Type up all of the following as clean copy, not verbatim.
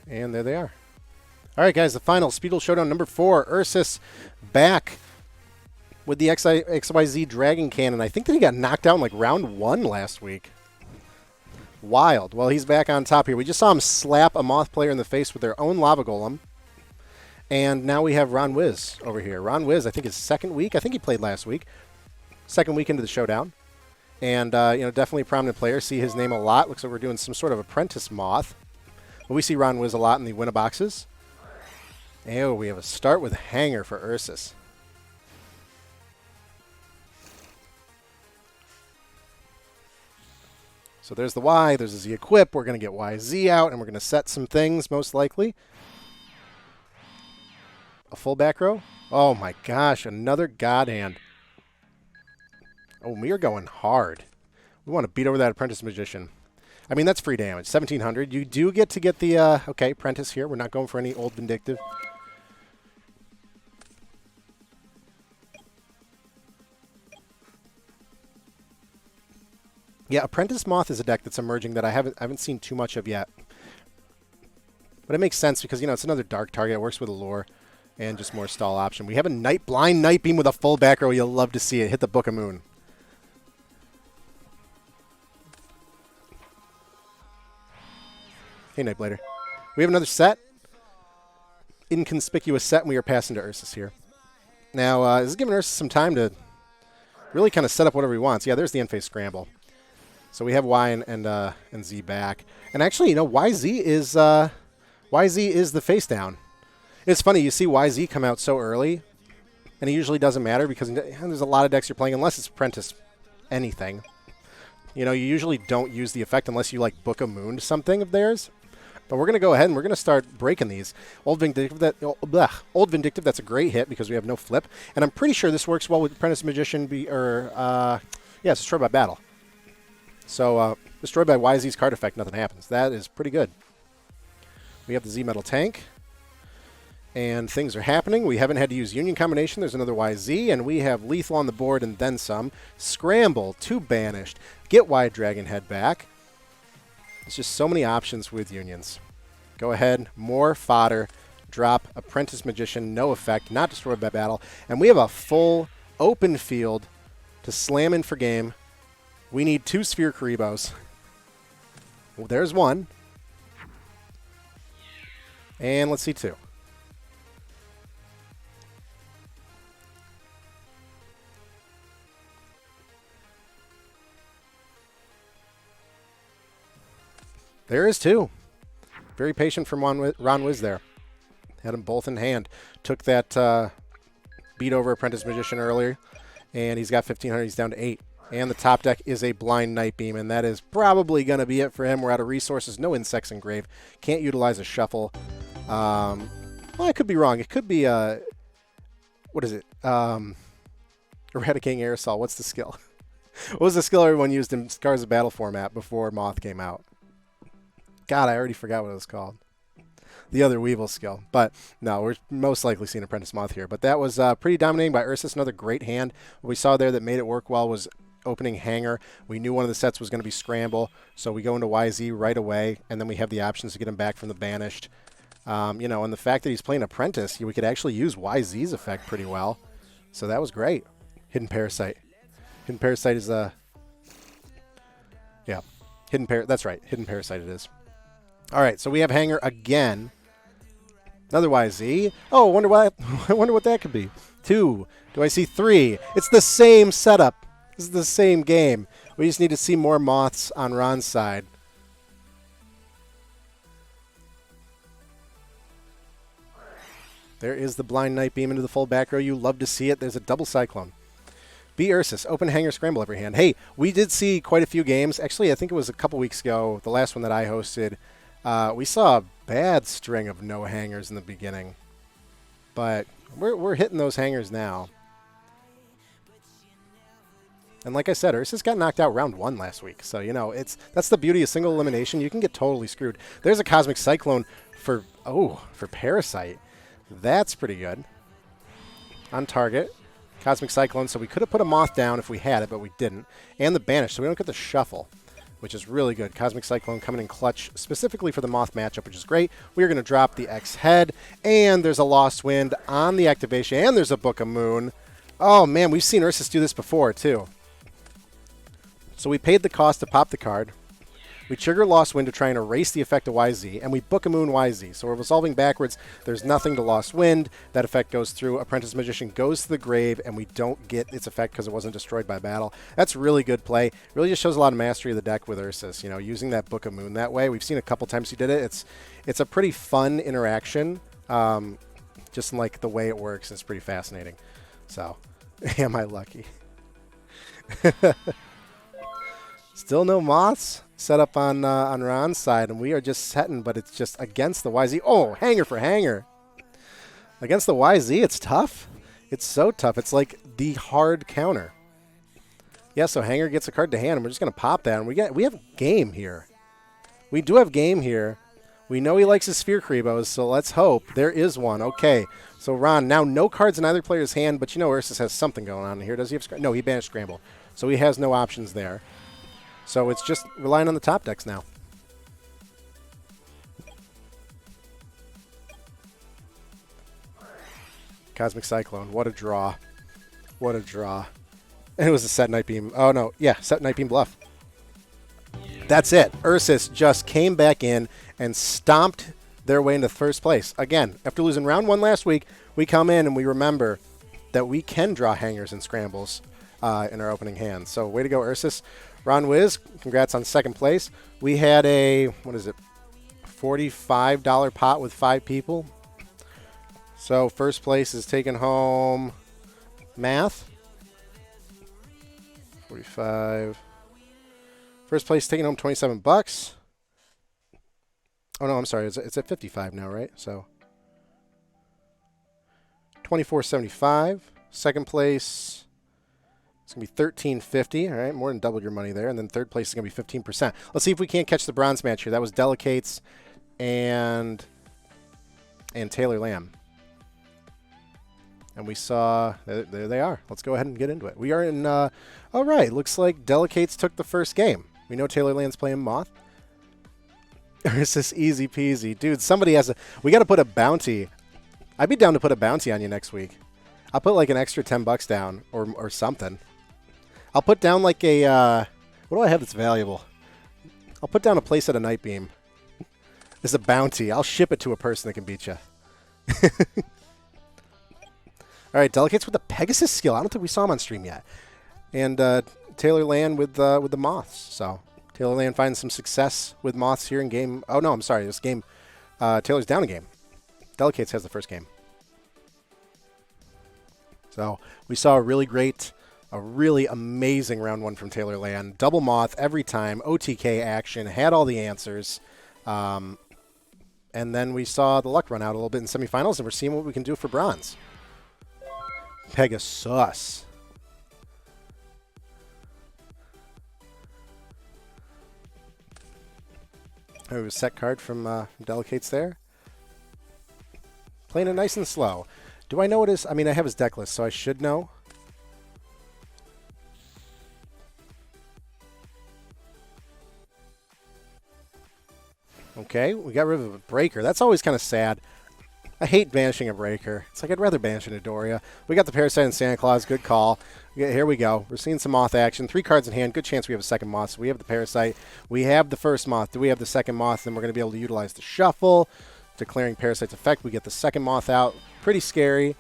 And there they are. All right, guys, the final Speedle Showdown number 4. Ursus back with the XYZ Dragon Cannon. I think that he got knocked out in like round 1 last week. Wild. Well, he's back on top here. We just saw him slap a Moth player in the face with their own Lava Golem. And now we have Ronwiz over here. Ronwiz, I think, his second week. I think he played last week. Second week into the Showdown. And, definitely a prominent player. See his name a lot. Looks like we're doing some sort of Apprentice Moth. But we see Ronwiz a lot in the winner boxes. And we have a start with Hanger for Ursus. So there's the Y, there's the Z equip. We're going to get YZ out, and we're going to set some things, most likely. A full back row. Oh my gosh, another God Hand. Oh, we are going hard. We want to beat over that Apprentice Magician. I mean, that's free damage, 1,700. You do get to get the, Apprentice here. We're not going for any Old Vindictive. Yeah, Apprentice Moth is a deck that's emerging that I haven't seen too much of yet. But it makes sense because, it's another dark target. It works with Allure and just more stall option. We have a blind Night Beam with a full back row. You'll love to see it. Hit the Book of Moon. Hey, Nightblader. We have another set. Inconspicuous set, and we are passing to Ursus here. Now, this is giving Ursus some time to really kind of set up whatever he wants. Yeah, there's the end-phase scramble. So we have Y and Z back. And actually, YZ is the face down. It's funny, you see YZ come out so early, and it usually doesn't matter because there's a lot of decks you're playing, unless it's Apprentice anything. You usually don't use the effect unless you, Book of Moon something of theirs. But we're going to go ahead and we're going to start breaking these. Old Vindictive, that's a great hit because we have no flip. And I'm pretty sure this works well with Apprentice Magician, it's destroyed by battle. So, destroyed by YZ's card effect, nothing happens. That is pretty good. We have the Z Metal Tank. And things are happening. We haven't had to use Union Combination. There's another YZ, and we have Lethal on the board and then some. Scramble, 2 banished. Get Y Dragon Head back. There's just so many options with Unions. Go ahead, more fodder. Drop Apprentice Magician, no effect, not destroyed by battle. And we have a full open field to slam in for game. We need 2 Sphere Karibos. Well, there's 1. And let's see 2. There is 2. Very patient from Ronwiz there. Had them both in hand. Took that beat over Apprentice Magician earlier, and he's got 1,500. He's down to 8. And the top deck is a blind Night Beam, and that is probably going to be it for him. We're out of resources. No Insects in grave. Can't utilize a Shuffle. Well, I could be wrong. It could be, what is it? Eradicating Aerosol. What's the skill? What was the skill everyone used in Scars of Battle format before Moth came out? God, I already forgot what it was called. The other Weevil skill. But no, we're most likely seeing Apprentice Moth here. But that was pretty dominating by Ursus. Another great hand. What we saw there that made it work well was opening Hanger. We knew one of the sets was going to be Scramble. So we go into YZ right away. And then we have the options to get him back from the Banished. And the fact that he's playing Apprentice, we could actually use YZ's effect pretty well. So that was great. Hidden Parasite. Hidden Parasite is that's right. Hidden Parasite it is. All right, so we have Hanger again. Another YZ. Oh, I wonder what that could be. 2. Do I see 3? It's the same setup. This is the same game. We just need to see more Moths on Ron's side. There is the blind Night Beam into the full back row. You love to see it. There's a double Cyclone. Be Ursus. Open Hanger, Scramble every hand. Hey, we did see quite a few games. Actually, I think it was a couple weeks ago, the last one that I hosted. We saw a bad string of no hangers in the beginning. But we're hitting those hangers now. And like I said, Ursus got knocked out round 1 last week. So, that's the beauty of single elimination. You can get totally screwed. There's a Cosmic Cyclone for Parasite. That's pretty good. On target. Cosmic Cyclone. So we could have put a Moth down if we had it, but we didn't. And the Banish, so we don't get the Shuffle, which is really good. Cosmic Cyclone coming in clutch specifically for the Moth matchup, which is great. We're going to drop the X head, and there's a Lost Wind on the activation, and there's a Book of Moon. Oh, man, we've seen Ursus do this before, too. So we paid the cost to pop the card. We trigger Lost Wind to try and erase the effect of YZ, and we Book a Moon YZ. So we're resolving backwards. There's nothing to Lost Wind. That effect goes through. Apprentice Magician goes to the grave, and we don't get its effect because it wasn't destroyed by battle. That's really good play. Really just shows a lot of mastery of the deck with Ursus. You know, using that Book of Moon that way. We've seen a couple times he did it. It's a pretty fun interaction, just in, like, the way it works. It's pretty fascinating. So, am I lucky? Still no Moths set up on Ron's side, and we are just setting, but it's just against the YZ. Oh, hanger for hanger. Against the YZ, it's tough. It's so tough. It's like the hard counter. Yeah, so hanger gets a card to hand, and we're just going to pop that, and we have game here. We do have game here. We know he likes his Sphere Creebos, so let's hope there is one. Okay, so Ron, now no cards in either player's hand, but you know Ursus has something going on here. Does he have no, he banished Scramble, so he has no options there. So it's just relying on the top decks now. Cosmic Cyclone. What a draw. What a draw. And it was a set Night Beam. Oh, no. Yeah, set Night Beam Bluff. That's it. Ursus just came back in and stomped their way into first place. Again, after losing round 1 last week, we come in and we remember that we can draw hangers and scrambles in our opening hand. So way to go, Ursus. Ron Wiz, congrats on second place. We had a, what is it, $45 pot with 5 people. So first place is taking home Math. 45. First place taking home $27. Oh, no, I'm sorry. It's at 55 now, right? So $24.75. Second place, it's going to be $13.50, all right, more than double your money there. And then third place is going to be 15%. Let's see if we can't catch the bronze match here. That was Delicates and Taylor Lamb. And we saw, there they are. Let's go ahead and get into it. We are in, all right, looks like Delicates took the first game. We know Taylor Lamb's playing Moth. It's just easy peasy. Dude, somebody has a, we got to put a bounty. I'd be down to put a bounty on you next week. I'll put like an extra $10 down or something. I'll put down like a, what do I have that's valuable? I'll put down a place at a Night Beam. As a bounty. I'll ship it to a person that can beat you. All right, Delicates with the Pegasus skill. I don't think we saw him on stream yet. And Taylor Land with the Moths. So Taylor Land finds some success with Moths here in game. Oh, no, I'm sorry. This game, Taylor's down a game. Delicates has the first game. So we saw a really great, a really amazing round 1 from Taylor Land. Double Moth every time, OTK action, had all the answers. And then we saw the luck run out a little bit in semifinals, and we're seeing what we can do for bronze. Pegasus. There was a set card from Delicates there. Playing it nice and slow. Do I know what it is? I mean, I have his deck list, so I should know. Okay, we got rid of a Breaker. That's always kind of sad. I hate banishing a Breaker. It's like I'd rather banish an Adoria. We got the Parasite and Santa Claus. Good call. Here we go. We're seeing some Moth action. 3 cards in hand. Good chance we have a second Moth. So we have the Parasite. We have the first Moth. Do we have the second Moth? Then we're going to be able to utilize the Shuffle. Declaring Parasite's effect. We get the second Moth out. Pretty scary.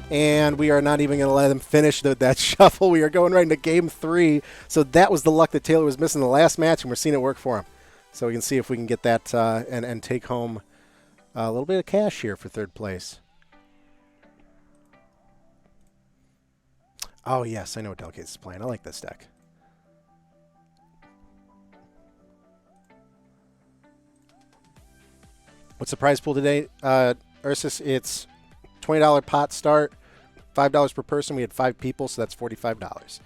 And we are not even going to let him finish that Shuffle. We are going right into Game 3. So that was the luck that Taylor was missing in the last match, and we're seeing it work for him. So we can see if we can get that and take home a little bit of cash here for third place. Oh, yes, I know what Delicates is playing. I like this deck. What's the prize pool today, Ursus? It's $20 pot start, $5 per person. We had 5 people, so that's $45.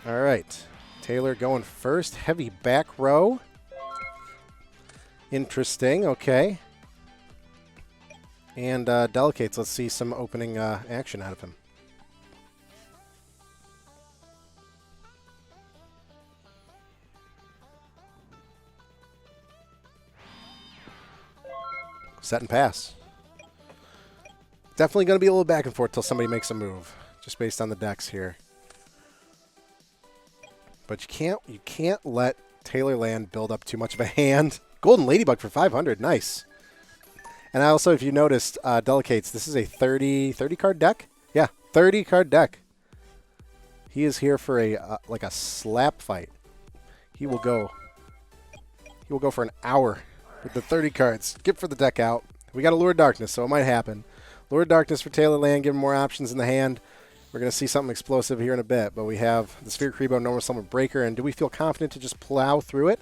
All right. Taylor going first. Heavy back row. Interesting. Okay. And Delicates, let's see some opening action out of him. Set and pass. Definitely going to be a little back and forth till somebody makes a move, just based on the decks here. But you can't let Taylorland build up too much of a hand. Golden Ladybug for 500, nice. And also, if you noticed, Delicates, this is a 30 card deck. Yeah, 30 card deck. He is here for a like a slap fight. He will go for an hour with the 30 cards. Get for the deck out. We got a Lure Darkness, so it might happen. Lure Darkness for Taylorland, give him more options in the hand. We're going to see something explosive here in a bit, but we have the Sphere Kribo, Normal Summon Breaker, and do we feel confident to just plow through it?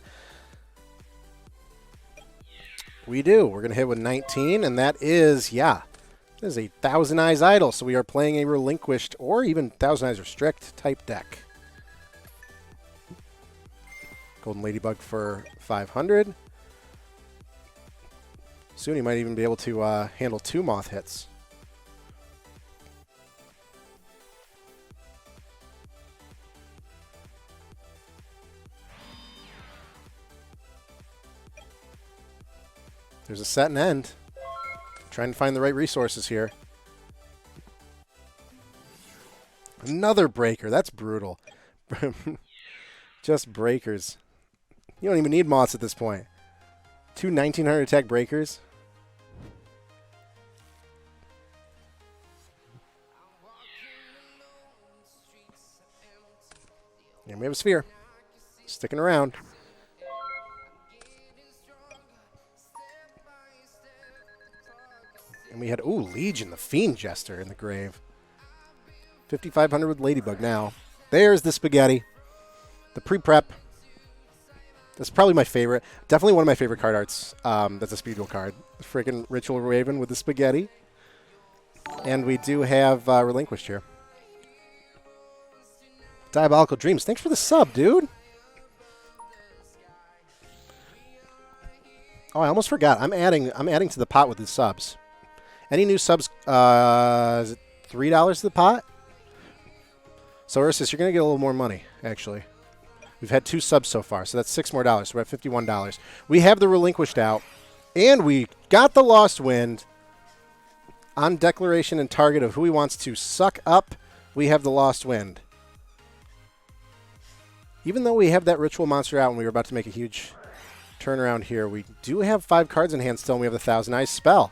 We do. We're going to hit with 19, and that is, yeah, that is a Thousand Eyes Idol, so we are playing a Relinquished or even Thousand Eyes Restrict type deck. Golden Ladybug for 500. Soon he might even be able to handle 2 Moth hits. There's a set and end. Trying to find the right resources here. Another breaker. That's brutal. Just breakers. You don't even need moths at this point. 2 1900 attack breakers. And we have a sphere. Sticking around. And we had, ooh, Legion, the Fiend Jester in the grave. 5,500 with Ladybug now. There's the spaghetti. The pre-prep. That's probably my favorite. Definitely one of my favorite card arts. That's a Speed Duel card. The freaking Ritual Raven with the spaghetti. And we do have Relinquished here. Diabolical Dreams. Thanks for the sub, dude. Oh, I almost forgot. I'm adding to the pot with the subs. Any new subs? Is it $3 to the pot? So Ursus, you're gonna get a little more money, actually. We've had 2 subs so far, so that's $6 more. So we're at $51. We have the Relinquished out, and we got the Lost Wind on declaration and target of who he wants to suck up. We have the Lost Wind. Even though we have that Ritual Monster out and we were about to make a huge turnaround here, we do have 5 cards in hand still, and we have the Thousand Eyes spell.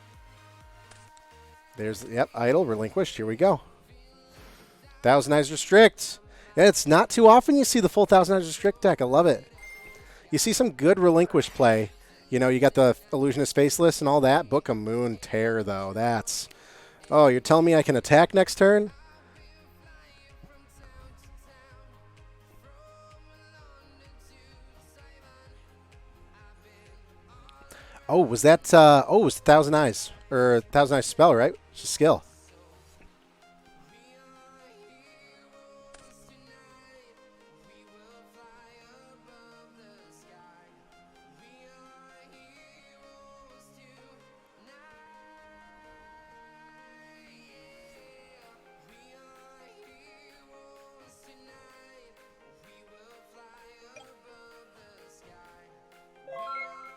There's, yep, Idol, Relinquished. Here we go. Thousand Eyes Restrict. Yeah, it's not too often you see the full Thousand Eyes Restrict deck. I love it. You see some good Relinquished play. You know, you got the Illusionist Faceless and all that. Book of Moon Tear, though. That's... Oh, you're telling me I can attack next turn? Oh, was that... oh, it was Thousand Eyes. Or Thousand Eyes spell, right? It's a skill.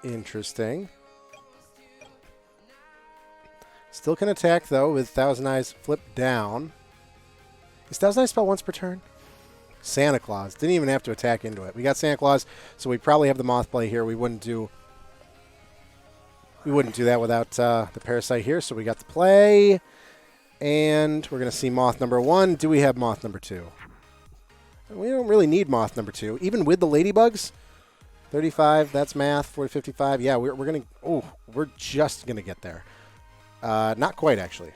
Interesting. Still can attack, though, with Thousand Eyes flipped down. Is Thousand Eyes spell once per turn? Santa Claus. Didn't even have to attack into it. We got Santa Claus, so we probably have the Moth play here. We wouldn't do that without the Parasite here, so we got the play. And we're going to see Moth number 1. Do we have Moth number 2? We don't really need Moth number 2. Even with the Ladybugs, 35, that's math, 40, 55. Yeah, we're going to... Oh, we're just going to get there. Not quite, actually.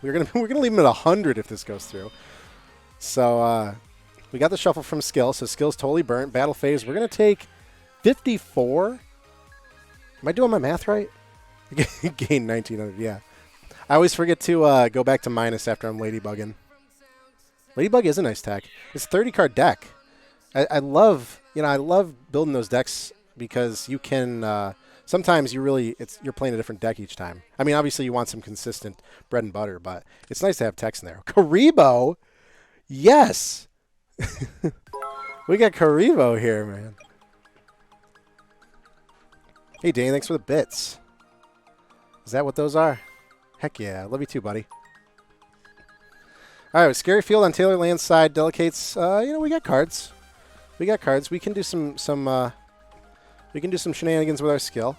We're gonna leave him at 100 if this goes through. So we got the shuffle from skill, so skill's totally burnt. Battle phase, we're gonna take 54. Am I doing my math right? Gain 1900. Yeah. I always forget to go back to minus after I'm ladybugging. Ladybug is a nice tech. It's a 30 card deck. I love building those decks because you can sometimes you're playing a different deck each time. I mean, obviously you want some consistent bread and butter, but it's nice to have text in there. Karibo, yes, we got Karibo here, man. Hey, Dane, thanks for the bits. Is that what those are? Heck yeah, love you too, buddy. All right, with Scary Field on Taylor Land's side, Delicates. We got cards. We got cards. We can do some shenanigans with our skill.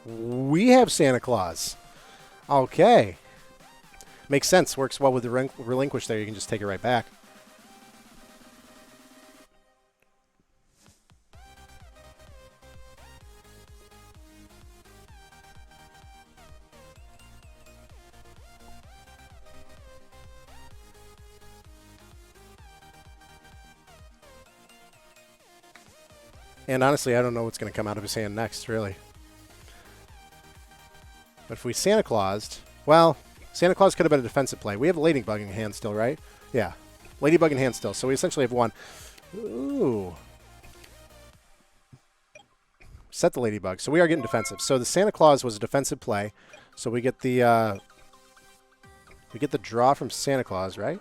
We have Santa Claus. Okay. Makes sense. Works well with the relinquish there. You can just take it right back. And honestly, I don't know what's going to come out of his hand next, really. But if we Santa Claused, well, Santa Claus could have been a defensive play. We have a Ladybug in hand still, right? Yeah. Ladybug in hand still. So we essentially have one. Ooh. Set the Ladybug. So we are getting defensive. So the Santa Claus was a defensive play. So we get the draw from Santa Claus, right?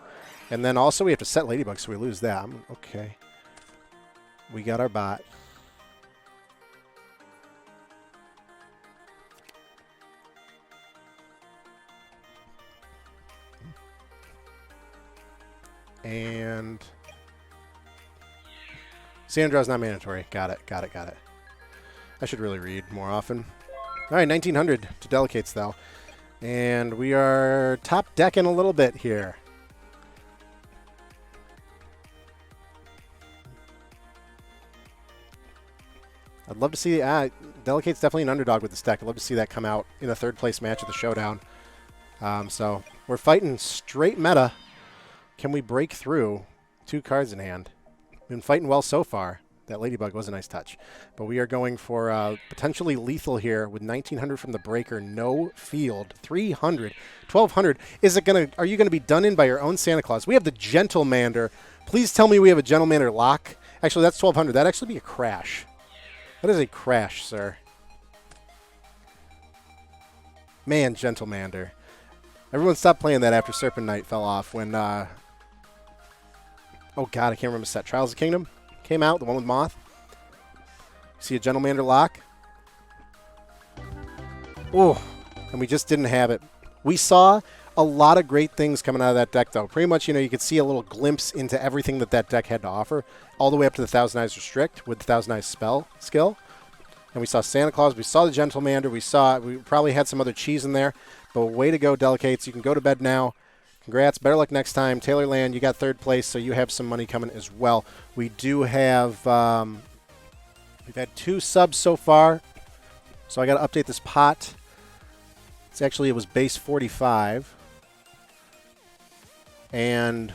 And then also we have to set Ladybug, so we lose that. Okay. We got our bot. And Santa Draw's not mandatory. Got it. I should really read more often. All right, 1900 to Delicates, though. And we are top decking a little bit here. I'd love to see... Delicate's definitely an underdog with this deck. I'd love to see that come out in a third-place match at the Showdown. So we're fighting straight meta. Can we break through? 2 cards in hand. We've been fighting well so far. That Ladybug was a nice touch. But we are going for potentially lethal here with 1900 from the breaker. No field. 300. 1200. Are you going to be done in by your own Santa Claus? We have the Gentlemander. Please tell me we have a Gentlemander lock. Actually, that's 1200. That'd actually be a crash. That is a crash, sir. Man, Gentlemander. Everyone stopped playing that after Serpent Knight fell off when... Oh, God, I can't remember the set. Trials of Kingdom came out, the one with Moth. See a Gentlemander lock? Oh, and we just didn't have it. We saw a lot of great things coming out of that deck, though. Pretty much, you could see a little glimpse into everything that deck had to offer, all the way up to the Thousand Eyes Restrict with the Thousand Eyes spell skill. And we saw Santa Claus. We saw the Gentlemander. We probably had some other cheese in there. But way to go, Delicates. You can go to bed now. Congrats. Better luck next time. Taylor Land, you got 3rd place, so you have some money coming as well. We do have, we've had 2 subs so far, so I got to update this pot. It was base 45. And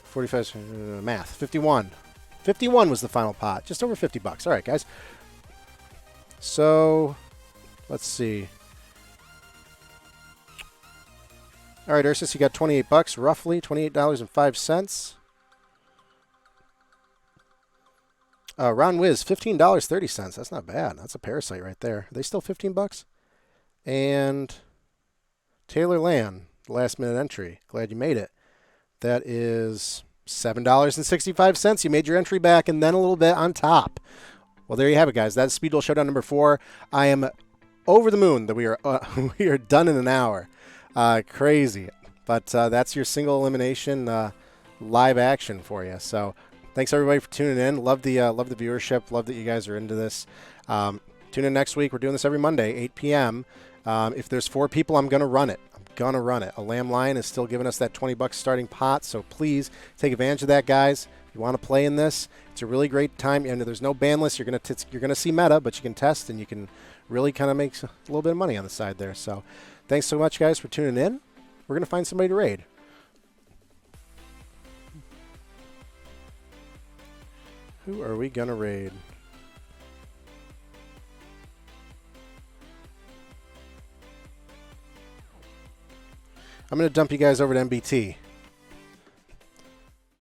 45, math, 51. 51 was the final pot, just over $50. All right, guys. So, let's see. All right, Ursus, you got $28, roughly $28.05. Ronwiz, $15.30. That's not bad. That's a parasite right there. Are they still $15? And Taylor Land, last minute entry. Glad you made it. That is $7.65. You made your entry back and then a little bit on top. Well, there you have it, guys. That's Speed Duel Showdown number 4. I am over the moon that we are done in an hour. Crazy. But that's your single elimination live action for you. So thanks, everybody, for tuning in. Love the viewership. Love that you guys are into this. Tune in next week. We're doing this every Monday, 8 p.m. If there's 4 people, I'm going to run it. A Lamb Lion is still giving us that $20 starting pot, so please take advantage of that, guys. If you want to play in this, it's a really great time. And there's no ban list. You're gonna see meta, but you can test and you can really kind of make a little bit of money on the side there. So thanks so much, guys, for tuning in. We're going to find somebody to raid. Who are we going to raid? I'm going to dump you guys over to MBT.